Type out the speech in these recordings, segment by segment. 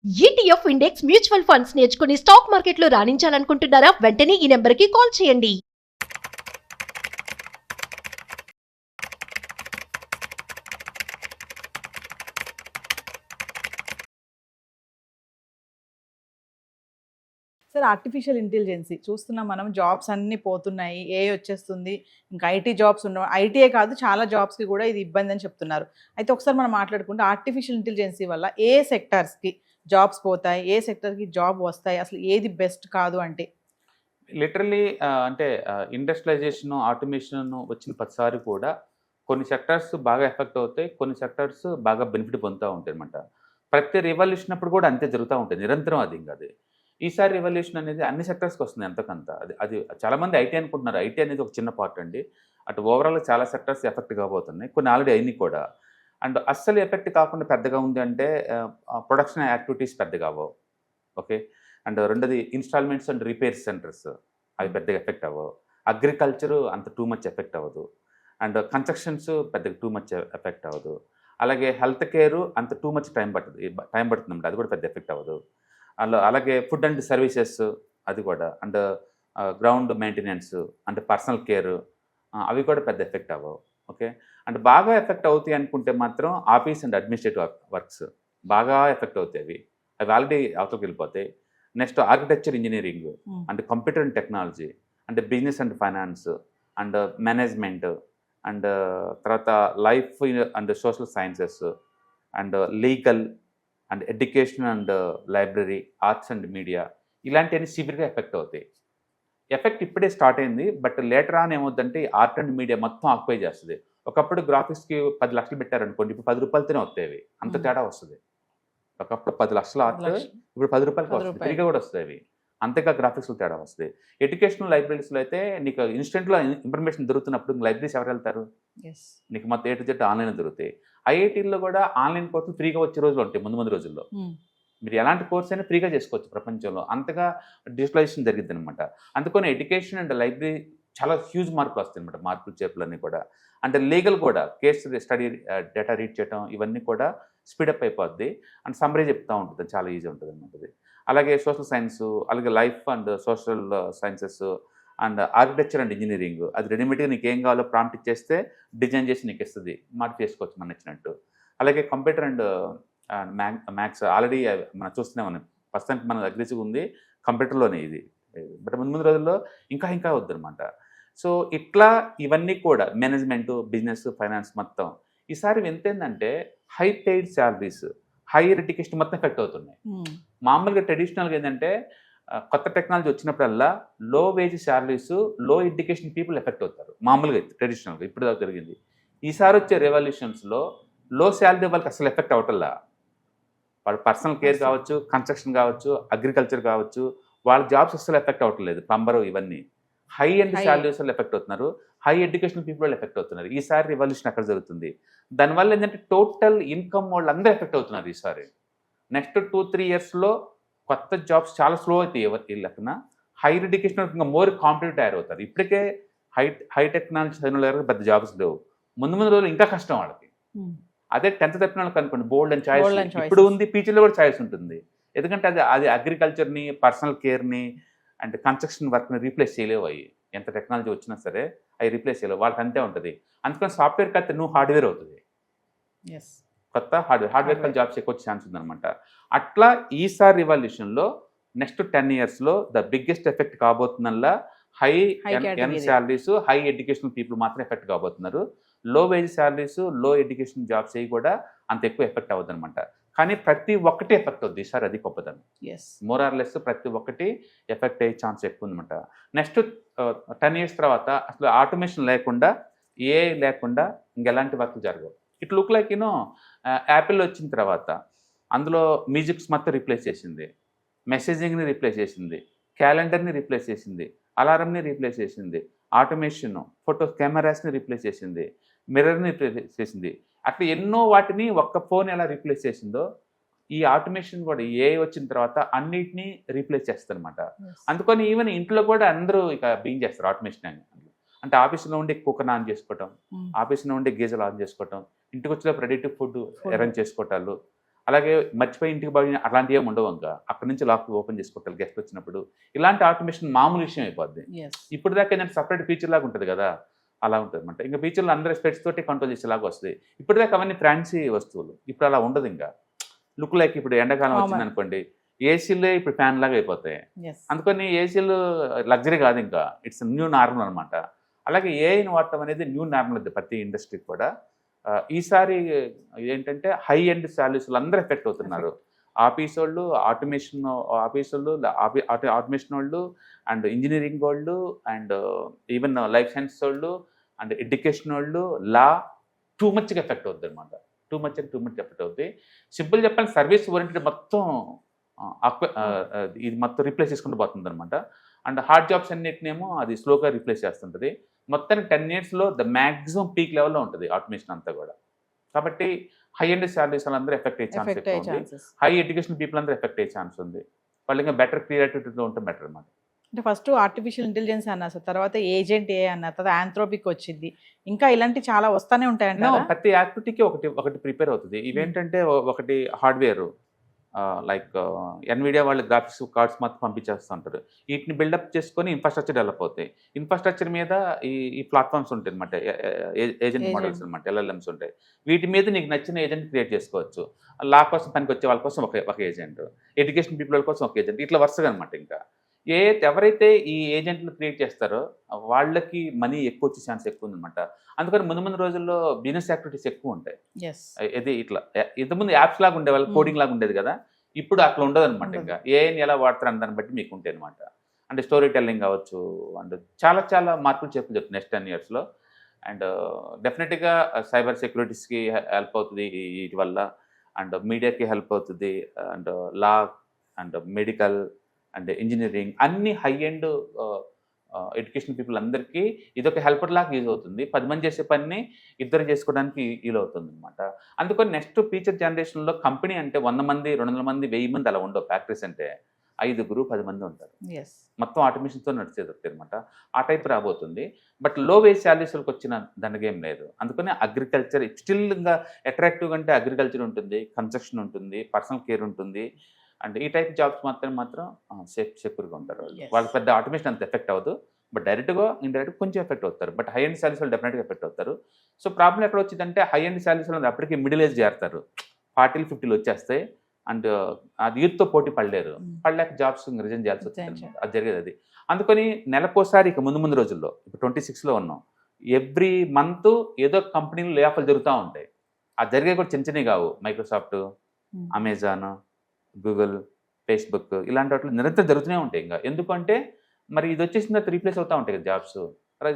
ETF index mutual funds నేర్చుకుని stock మార్కెట్లో రాణించాలనుకుంటున్నారా? వెంటనే ఈ నెంబర్కి కాల్ చేయండి. సార్ ఆర్టిఫిషియల్ ఇంటెలిజెన్సీ చూస్తున్నాం మనం, జాబ్స్ అన్నీ పోతున్నాయి, ఏఐ వచ్చేస్తుంది, ఇంకా ఐటీ జాబ్స్ ఉండవు. ఐటీఏ కాదు, చాలా జాబ్స్కి కూడా ఇది ఇబ్బంది అని చెప్తున్నారు. అయితే ఒకసారి మనం మాట్లాడుకుంటే ఆర్టిఫిషియల్ ఇంటెలిజెన్సీ వల్ల ఏ సెక్టార్స్కి జాబ్స్ పోతాయి, ఏ సెక్టర్కి జాబ్ వస్తాయి, అసలు ఏది బెస్ట్ కాదు అంటే? లిటరలీ అంటే ఇండస్ట్రియలైజేషన్ ఆటోమేషన్ వచ్చిన ప్రతిసారి కూడా కొన్ని సెక్టార్స్ బాగా ఎఫెక్ట్ అవుతాయి, కొన్ని సెక్టార్స్ బాగా బెనిఫిట్ పొందుతూ ఉంటాయి అనమాట. ప్రతి రివల్యూషన్ అప్పుడు కూడా అంతే జరుగుతూ ఉంటుంది, నిరంతరం అది ఇంకా అది. ఈసారి రివల్యూషన్ అనేది అన్ని సెక్టర్స్కి వస్తుంది ఎంతకంత. అది అది చాలామంది ఐటీ అనుకుంటున్నారు, ఐటీ అనేది ఒక చిన్న పార్ట్ అండి. అటు ఓవరాల్గా చాలా సెక్టర్స్ ఎఫెక్ట్ కాబోతున్నాయి, కొన్ని ఆల్రెడీ అయినాయి కూడా. అండ్ అస్సలు ఎఫెక్ట్ కాకుండా పెద్దగా ఉంది అంటే ప్రొడక్షన్ యాక్టివిటీస్ పెద్దగా అవ్వవు. ఓకే. అండ్ రెండోది ఇన్స్టాల్మెంట్స్ అండ్ రిపేర్ సెంటర్స్, అవి పెద్దగా ఎఫెక్ట్ అవ్వవు. అగ్రికల్చరు అంత టూ మచ్ ఎఫెక్ట్ అవ్వదు. అండ్ కన్స్ట్రక్షన్స్ పెద్దగా టూ మచ్ ఎఫెక్ట్ అవ్వదు. అలాగే హెల్త్ కేరు అంత టూ మచ్ టైం పడుతుందంటే అది కూడా పెద్ద ఎఫెక్ట్ అవ్వదు. అలాగే ఫుడ్ అండ్ సర్వీసెస్ అది కూడా, అండ్ గ్రౌండ్ మెయింటెనెన్స్ అంటే పర్సనల్ కేర్, అవి కూడా పెద్ద ఎఫెక్ట్ అవ్వవు. ఓకే. అండ్ బాగా ఎఫెక్ట్ అవుతాయి అనుకుంటే మాత్రం ఆఫీస్ అండ్ అడ్మినిస్ట్రేటివ్ వర్క్స్ బాగా ఎఫెక్ట్ అవుతాయి. అవి ఆల్రెడీ అవతలకి వెళ్ళిపోతాయి. Next architecture engineering and computer and technology, అంటే business and finance and management, and తర్వాత life and social sciences, and legal and education and library, arts and media, ఇలాంటివన్నీ సివియర్గా effect అవుతాయి. ఎఫెక్ట్ ఇప్పుడే స్టార్ట్ అయింది, బట్ లేటర్ ఆన్ ఏమవుతుందంటే art and media మొత్తం occupy చేస్తుంది. ఒకప్పుడు గ్రాఫిక్స్కి 10 లక్షలు పెట్టారనుకోండి, ఇప్పుడు 10 రూపాయలతోనే వస్తాయి. అంత తేడా వస్తుంది. ఒకప్పుడు 10 లక్షల ఆర్ట్ ఇప్పుడు 10 రూపాయలకి వస్తుంది, ఫ్రీగా కూడా వస్తాయి అవి. అంతేగా గ్రాఫిక్స్లో తేడా వస్తుంది. ఎడ్యుకేషనల్ లైబ్రరీస్లో అయితే నీకు ఇన్స్టెంట్లో ఇన్ఫర్మేషన్ దొరుకుతున్నప్పుడు లైబ్రరీస్ ఎవరు వెళ్తారు? నీకు మొత్తం A to Z ఆన్లైన్ దొరుకుతాయి. ఐఐటీల్లో కూడా ఆన్లైన్ కోర్సులు ఫ్రీగా వచ్చే రోజులు ఉంటాయి ముందు రోజుల్లో. మీరు ఎలాంటి కోర్స్ అయినా ఫ్రీగా చేసుకోవచ్చు ప్రపంచంలో, అంతగా డిజిటలైజేషన్ జరిగింది అనమాట. అందుకని ఎడ్యుకేషన్ అండ్ లైబ్రరీ చాలా హ్యూజ్ మార్పులు వస్తాయి అనమాట, మార్పులు చేర్పులన్నీ కూడా. అంటే లీగల్ కూడా కేసు స్టడీ డేటా రీడ్ చేయడం ఇవన్నీ కూడా స్పీడప్ అయిపోద్ది. అండ్ సమ్మరీ చెప్తూ ఉంటుంది, చాలా ఈజీ ఉంటుంది అనమాట. అలాగే సోషల్ సైన్స్, అలాగే life and social sciences and architecture and engineering, అది రెడీమేడ్గా నీకు ఏం కావాలో ప్రాంప్ట్ ఇచ్చేస్తే డిజైన్ చేసి నీకు ఇస్తుంది, మార్పు చేసుకోవచ్చు మన నచ్చినట్టు. అలాగే కంప్యూటర్ అండ్ మ్యాథ్స్ ఆల్రెడీ మనం చూస్తూనే ఉన్నాం, ప్రస్తుతానికి మన అగ్రెసివ్ ఉంది కంప్యూటర్లోనే ఇది. బట్ ముందు రోజుల్లో ఇంకా వద్దనమాట. సో ఇట్లా ఇవన్నీ కూడా మేనేజ్మెంటు, బిజినెస్, ఫైనాన్స్ మొత్తం ఈసారి ఎంతేందంటే high paid salaries, higher education మొత్తం ఎఫెక్ట్ అవుతున్నాయి. మామూలుగా ట్రెడిషనల్గా ఏంటంటే కొత్త టెక్నాలజీ వచ్చినప్పుడల్లా low wage salaries, low education people effect అవుతారు మామూలుగా ట్రెడిషనల్గా, ఇప్పుడు దాకా జరిగింది. ఈసారి వచ్చే రెవల్యూషన్స్లో లో శాలరీ వాళ్ళకి అసలు ఎఫెక్ట్ అవటల్లా. వాళ్ళ పర్సనల్ కేర్ కావచ్చు, కన్స్ట్రక్షన్ కావచ్చు, అగ్రికల్చర్ కావచ్చు, వాళ్ళ జాబ్స్ అసలు ఎఫెక్ట్ అవ్వట్లేదు. ప్లంబరు ఇవన్నీ హై అండ్ శాలరీస్ వాళ్ళు ఎఫెక్ట్ అవుతున్నారు, హై ఎడ్యుకేషన్ పీపుల్ వాళ్ళు ఎఫెక్ట్ అవుతున్నారు. ఈసారి రివల్యూషన్ అక్కడ జరుగుతుంది. దానివల్ల ఏంటంటే టోటల్ ఇన్కమ్ వాళ్ళు అందరూ ఎఫెక్ట్ అవుతున్నారు ఈసారి. నెక్స్ట్ 2-3 ఇయర్స్లో కొత్త జాబ్స్ చాలా స్లో అవుతాయి. ఎవరి లెక్కన హైయర్ ఎడ్యుకేషన్ ఇంకా మోర్ కాంపిటేటివ్ తయారవుతారు. ఇప్పటికే హై టెక్నాలజీ చదివిన వాళ్ళకి పెద్ద జాబ్స్ లేవు, ముందు రోజులు ఇంకా కష్టం వాళ్ళకి. అదే 10th తప్పిన వాళ్ళకి అనుకోండి బోల్డ్ అండ్ చాయిస్ ఇప్పుడు ఉంది, ఫ్యూచర్లో కూడా చాయిస్ ఉంటుంది. ఎందుకంటే అది అగ్రికల్చర్ని, పర్సనల్ కేర్ని అండ్ కన్స్ట్రక్షన్ వర్క్ని రీప్లేస్ చేయలేవు. అవి ఎంత టెక్నాలజీ వచ్చినా సరే అవి రీప్లేస్ చేయలేవు, వాళ్ళకి అంతే ఉంటుంది. అందుకని సాఫ్ట్వేర్ కత్తి నువ్వు హార్డ్వేర్ అవుతుంది, కొత్త హార్డ్వేర్ జాబ్స్ ఎక్కువ ఛాన్స్ ఉందన్నమాట. అట్లా ఈసారి రివల్యూషన్లో నెక్స్ట్ 10 ఇయర్స్లో ద బిగ్గెస్ట్ ఎఫెక్ట్ కాబోతుందల్లా high end salaries, high education people మాత్రం ఎఫెక్ట్ కాబోతున్నారు. Low wage salaries, low education jobs అవి కూడా అంత ఎక్కువ ఎఫెక్ట్ అవ్వదు అనమాట. కానీ ప్రతి ఒక్కటి ఎఫెక్ట్ అవుద్ది ఈసారి, అది గొప్పదనం. మోర్ ఆర్ లెస్ ప్రతి ఒక్కటి ఎఫెక్ట్ అయ్యే ఛాన్స్ ఎక్కువ ఉందన్నమాట. నెక్స్ట్ 10 ఇయర్స్ తర్వాత అసలు ఆటోమేషన్ లేకుండా, ఏఐ లేకుండా ఇంకెలాంటి వర్క్ జరగవు. ఇట్ లుక్ లైక్ యాపిల్ వచ్చిన తర్వాత అందులో మ్యూజిక్స్ మొత్తం రీప్లేస్ చేసింది, మెసేజింగ్ని రీప్లేస్ చేసింది, క్యాలెండర్ని రీప్లేస్ చేసింది, అలారంని రీప్లేస్ చేసింది, ఆటోమేషన్, ఫోటో కెమెరాస్ని రీప్లేస్ చేసింది, మిర్రర్ని రీప్లేస్ చేసింది. అట్లా ఎన్నో వాటిని ఒక్క ఫోన్ ఎలా రీప్లేస్ చేసిందో ఈ ఆటోమేషన్ కూడా ఏఐ వచ్చిన తర్వాత అన్నిటినీ రీప్లేస్ చేస్తారు అనమాట. అందుకని ఈవెన్ ఇంట్లో కూడా అందరూ ఇక బీయింగ్ చేస్తారు ఆటోమేషన్ అని. అంటే ఆఫీస్లో ఉండి కుక్కర్ ఆన్ చేసుకోవటం, ఆఫీస్లో ఉండి గీజర్ ఆన్ చేసుకోవటం, ఇంటికి వచ్చేటప్పుడు రెడీ టు ఫుడ్ అరేంజ్ చేసుకోవటాలు, అలాగే మర్చిపోయి ఇంటికి పోయి అట్లాంటివి ఏమి ఉండవు. ఇంకా అక్కడి నుంచి లాక్ ఓపెన్ చేసుకోవాలి గెస్ట్ వచ్చినప్పుడు. ఇలాంటి ఆటోమేషన్ మామూలు విషయం అయిపోద్ది. ఇప్పుడు దాకా ఏంటంటే సపరేట్ ఫీచర్ లాగా ఉంటుంది కదా, అలా ఉంటుంది అనమాట. ఇంకా ఫీచర్లు అందరూ స్పెట్స్ తోటి కంట్రోల్ చేసేలాగా వస్తుంది. ఇప్పుడు దాకా అవన్నీ ఫ్యాన్సీ వస్తువులు, ఇప్పుడు అలా ఉండదు. ఇంకా లుక్ లైక్ ఇప్పుడు ఎండాకాలం వచ్చింది అనుకోండి, ఏసీలే ఇప్పుడు ఫ్యాన్ లాగా అయిపోతాయి. అందుకని ఏసీలు లగ్జరీ కాదు, ఇంకా ఇట్స్ న్యూ నార్మల్ అనమాట. అలాగే ఏఐని వాడటం అనేది న్యూ నార్మల్ అది ప్రతి ఇండస్ట్రీకి కూడా. ఈసారి ఏంటంటే హై ఎండ్ శాలరీస్లు అందరూ ఎఫెక్ట్ అవుతున్నారు. ఆఫీస్ వాళ్ళు, ఆటోమేషన్ వాళ్ళు, అండ్ ఇంజనీరింగ్ వాళ్ళు, అండ్ ఈవెన్ లైఫ్ సైన్స్ వాళ్ళు, అండ్ ఎడ్యుకేషన్ వాళ్ళు, లా, టూ మచ్గా ఎఫెక్ట్ అవుతుంది అనమాట. టూ మచ్ ఎఫెక్ట్ అవుతుంది. సింపుల్ చెప్పాలి, సర్వీస్ ఓరియంటెడ్ మొత్తం ఇది మొత్తం రీప్లేస్ చేసుకుంటూ పోతుంది అనమాట. అండ్ హార్డ్ జాబ్స్ అన్నిటినేమో అది స్లోగా రీప్లేస్ చేస్తుంటుంది. మొత్తానికి 10 yearsలో ద మ్యాక్సిమం పీక్ లెవెల్లో ఉంటుంది ఆటోమేషన్ అంతా కూడా. కాబట్టి హై ఎండ్ శాలరీస్ వాళ్ళందరూ ఎఫెక్ట్ అయ్యే ఛాన్స్ ఎక్కువ ఉంది. హై ఎడ్యుకేషన్ పీపుల్ అందరూ ఎఫెక్ట్ అయ్యే ఛాన్స్ ఉంది. వాళ్ళు ఇంకా బెటర్ క్రియేటివిటీలో ఉంటే బెటర్ అనమాట. అంటే ఫస్ట్ ఆర్టిఫిషియల్ ఇంటెలిజెన్స్ అన్నారు సార్, తర్వాత ఏజెంట్ ఏ అన్నారు, తర్వాత ఆంథ్రోపిక్ వచ్చింది, ఇంకా ఇలాంటి చాలా వస్తానే ఉంటాయంట. ప్రతి యాక్టివిటీకి ఒకటి ప్రిపేర్ అవుతుంది. ఇవేంటంటే ఒకటి హార్డ్వేర్, లైక్ ఎన్విడియా వాళ్ళు గ్రాఫిక్స్ కార్డ్స్ మాత్రం పంపించేస్తుంటారు. వీటిని బిల్డప్ చేసుకొని ఇన్ఫ్రాస్ట్రక్చర్ డెవలప్ అవుతాయి. ఇన్ఫ్రాస్ట్రక్చర్ మీద ఈ ప్లాట్ఫామ్స్ ఉంటాయి అనమాట, ఏజెంట్ మోడల్స్ అనమాట, LLMs ఉంటాయి. వీటి మీద నీకు నచ్చిన ఏజెంట్ క్రియేట్ చేసుకోవచ్చు. లా కోసం పనికి వచ్చే వాళ్ళ కోసం ఒక ఏజెంట్, ఎడ్యుకేషన్ పీపుల్ కోసం ఒక ఏజెంట్, ఇట్లా వరుసగా అనమాట. ఇంకా ఎవరైతే ఈ ఏజెంట్లు క్రియేట్ చేస్తారో వాళ్ళకి మనీ ఎక్కువ వచ్చే ఛాన్స్ ఎక్కువ ఉందన్నమాట. అందుకని ముందు రోజుల్లో బిజినెస్ యాక్టివిటీస్ ఎక్కువ ఉంటాయి. ఇది ఇట్లా ఇంతకుముందు యాప్స్ లాగా ఉండే వాళ్ళు, కోడింగ్ లాగా ఉండేది కదా, ఇప్పుడు అట్లా ఉండదు అనమాట. ఇంకా ఏఐని ఎలా వాడతారు అన్న దాన్ని బట్టి మీకు ఉంటాయి అనమాట. అంటే స్టోరీ టెల్లింగ్ కావచ్చు, అండ్ చాలా మార్పులు చెప్పులు నెక్స్ట్ 10 yearsలో. అండ్ డెఫినెట్గా సైబర్ సెక్యూరిటీస్కి హెల్ప్ అవుతుంది వీటి వల్ల, అండ్ మీడియాకి హెల్ప్ అవుతుంది, and law, and medical, and engineering, అన్ని హై ఎండ్ ఎడ్యుకేషన్ పీపుల్ అందరికీ ఇదొక హెల్పర్ లాగా యూజ్ అవుతుంది. 10 మంది చేసే పని ఇద్దరు చేసుకోవడానికి వీలు అవుతుంది అనమాట. అందుకని నెక్స్ట్ ఫ్యూచర్ జనరేషన్లో కంపెనీ అంటే 100 మంది, 200 మంది, 1000 మంది అలా ఉండవు. ఫ్యాక్టరీస్ అంటే 5 10 మంది ఉంటారు. మొత్తం ఆటోమేషన్తో నడిచేది అనమాట. ఆ టైప్ రాబోతుంది. బట్ లో వేజ్ శాలరీస్కి వచ్చిన దండగేం లేదు. అందుకని అగ్రికల్చర్ స్టిల్ ఇంకా అట్రాక్టివ్గా అంటే అగ్రికల్చర్ ఉంటుంది, కన్స్ట్రక్షన్ ఉంటుంది, పర్సనల్ కేర్ ఉంటుంది. అండ్ ఈ టైప్ జాబ్స్ మాత్రం సెక్యూర్గా ఉంటారు. వాళ్ళకి పెద్ద ఆటోమేషన్ అంత ఎఫెక్ట్ అవ్వదు. బట్ డైరెక్ట్గా ఇండైరెక్ట్గా కొంచెం ఎఫెక్ట్ అవుతారు. బట్ హై ఎండ్ శాలరీస్ వాళ్ళు డెఫినెట్గా ఎఫెక్ట్ అవుతారు. సో ప్రాబ్లం ఎక్కడ వచ్చిందంటే హై ఎండ్ శాలరీస్ వాళ్ళు అప్పటికి మిడిల్ ఏజ్ చేస్తారు, 40 50 వచ్చేస్తాయి. అండ్ అది యూత్తో పోటీ పడలేక జాబ్స్ రిజైన్ చేయాల్సి వస్తుంది. అది జరిగేది అది. అందుకని నెలకోసారి ఇక ముందు రోజుల్లో, ఇప్పుడు 26లో ఉన్నాం, ఎవ్రీ మంత్ ఏదో కంపెనీలు లే ఆఫ్లు జరుగుతూ ఉంటాయి. అది జరిగే కూడా చిన్నవి కావు. మైక్రోసాఫ్ట్, అమెజాన్, గూగుల్, ఫేస్బుక్, ఇలాంటి వాటిలో నిరంతరం జరుగుతూనే ఉంటాయి. ఇంకా ఎందుకంటే మరి ఇది వచ్చేసిన తర్వాత రీప్లేస్ అవుతూ ఉంటాయి కదా జాబ్స్.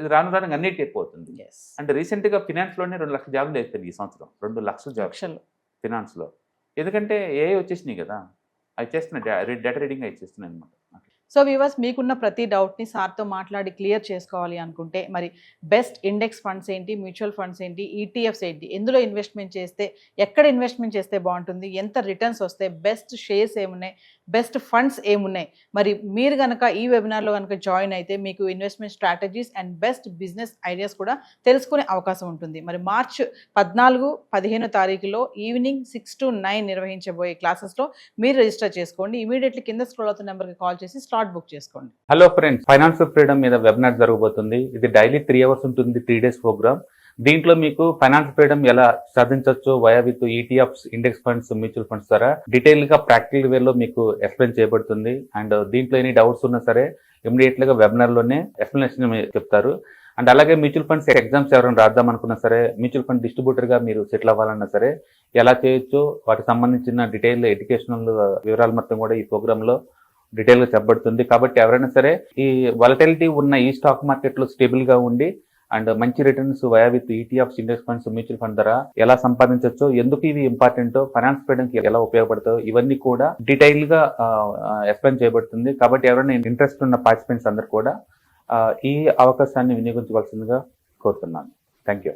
ఇది రాను అన్నిటికీ ఎక్కువ అవుతుంది. అంటే రీసెంట్గా ఫినాన్స్లోనే 2 లక్షల జాబ్లు అయిపోయింది ఈ సంవత్సరం. 2 లక్షల జాబ్స్ ఫినాన్స్లో. ఎందుకంటే ఏఐ వచ్చేసినాయి కదా, అవి చేస్తున్నాయి, డేటా రీడింగ్ అవి చేస్తున్నాయి అనమాట. సో వ్యూవర్స్, మీకున్న ప్రతి డౌట్ని సార్తో మాట్లాడి క్లియర్ చేసుకోవాలి అనుకుంటే మరి బెస్ట్ ఇండెక్స్ ఫండ్స్ ఏంటి, మ్యూచువల్ ఫండ్స్ ఏంటి, ఈటీఎఫ్స్ ఏంటి, ఎందులో ఇన్వెస్ట్మెంట్ చేస్తే, ఎక్కడ ఇన్వెస్ట్మెంట్ చేస్తే బాగుంటుంది, ఎంత రిటర్న్స్ వస్తాయి, బెస్ట్ షేర్స్ ఏమున్నాయి, బెస్ట్ ఫండ్స్ ఏమున్నాయి, మరి మీరు కనుక ఈ వెబినార్లో కనుక జాయిన్ అయితే మీకు investment strategies and best business ideas కూడా తెలుసుకునే అవకాశం ఉంటుంది. మరి మార్చ్ 14, 15 తారీఖులో ఈవినింగ్ 6 to 9 నిర్వహించబోయే క్లాసెస్లో మీరు రిజిస్టర్ చేసుకోండి. ఇమీడియట్లీ కింద స్క్రోల్ అవుతున్న నెంబర్కి కాల్ చేసి స్లాట్ బుక్ చేసుకోండి. హలో ఫ్రెండ్స్, ఫైనాన్షియల్ ఫ్రీడమ్ మీద వెబినార్ జరగబోతుంది. ఇది డైలీ 3 hours ఉంటుంది, 3 days ప్రోగ్రామ్. దీంట్లో మీకు ఫైనాన్షియల్ ఫ్రీడమ్ ఎలా సాధించవచ్చు via with ETFs, index funds, mutual funds ద్వారా డీటెయిల్ గా ప్రాక్టికల్ వేలో మీకు ఎక్స్ప్లెయిన్ చేయబడుతుంది. అండ్ దీంట్లో ఎనీ డౌట్స్ ఉన్నా సరే ఇమీడియట్ గా వెబినార్ లోనే ఎక్స్ప్లెనేషన్ చెప్తారు. అండ్ అలాగే మ్యూచువల్ ఫండ్స్ ఎగ్జామ్స్ ఎవరైనా రాద్దాం అనుకున్నా సరే, మ్యూచువల్ ఫండ్ డిస్ట్రిబ్యూటర్ గా మీరు సెటిల్ అవ్వాలన్నా సరే ఎలా చేయొచ్చు, వాటికి సంబంధించిన డీటెయిల్ ఎడ్యుకేషనల్ వివరాలు మొత్తం కూడా ఈ ప్రోగ్రామ్ లో డీటెయిల్ గా చెప్పబడుతుంది. కాబట్టి ఎవరైనా సరే ఈ వాలటిలిటీ ఉన్న ఈ స్టాక్ మార్కెట్ లో స్టేబుల్ గా ఉండి అండ్ మంచి returns via with ETFs, index funds, mutual fund ద్వారా ఎలా సంపాదించవచ్చు, ఎందుకు ఇవి ఇంపార్టెంట్, ఫైనాన్స్ ఫ్రీడమ్ కి ఎలా ఉపయోగపడతాయో ఇవన్నీ కూడా డీటెయిల్ గా ఎక్స్ప్లెయిన్ చేయబడుతుంది. కాబట్టి ఎవరైనా ఇంట్రెస్ట్ ఉన్న పార్టిసిపెంట్స్ అందరూ కూడా ఈ అవకాశాన్ని వినియోగించవలసిందిగా కోరుతున్నాను. Thank you.